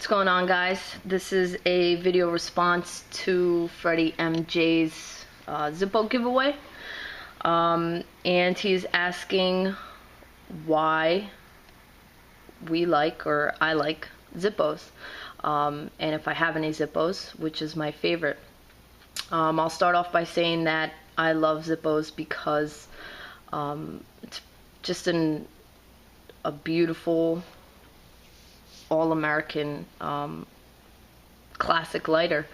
What's going on, guys? This is a video response to freddiemjames Zippo giveaway, and he's asking why we like, or I like, Zippos, and if I have any Zippos, which is my favorite. I'll start off by saying that I love Zippos because it's just a beautiful all-American classic lighter.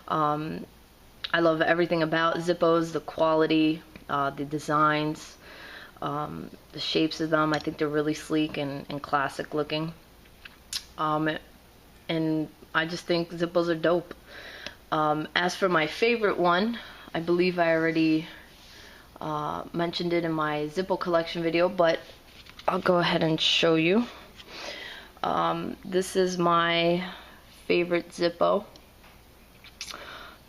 I love everything about Zippos, the quality, the designs, the shapes of them. I think they're really sleek and classic looking, and I just think Zippos are dope. As for my favorite one, I believe I already mentioned it in my Zippo collection video, but I'll go ahead and show you. This is my favorite Zippo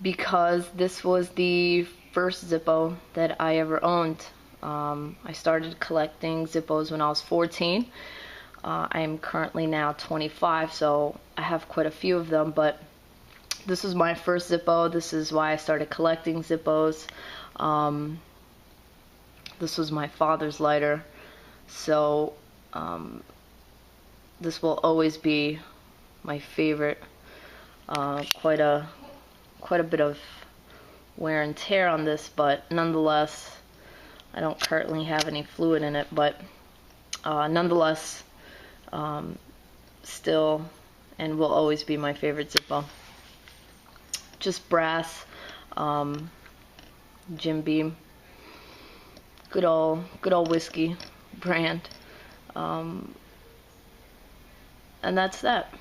because this was the first Zippo that I ever owned. I started collecting Zippos when I was 14. I am currently now 25, so I have quite a few of them, but this was my first Zippo. This is why I started collecting Zippos. This was my father's lighter, so this will always be my favorite. Quite a bit of wear and tear on this, but nonetheless, I don't currently have any fluid in it, but nonetheless, still and will always be my favorite Zippo. Just brass, Jim Beam, good old whiskey brand. And that's that.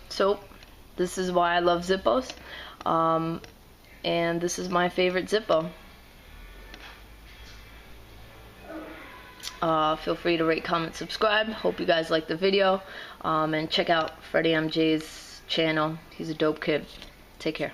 So this is why I love Zippos, and this is my favorite Zippo. Feel free to rate, comment, subscribe. Hope you guys like the video, and check out freddiemjames' channel. He's a dope kid. Take care.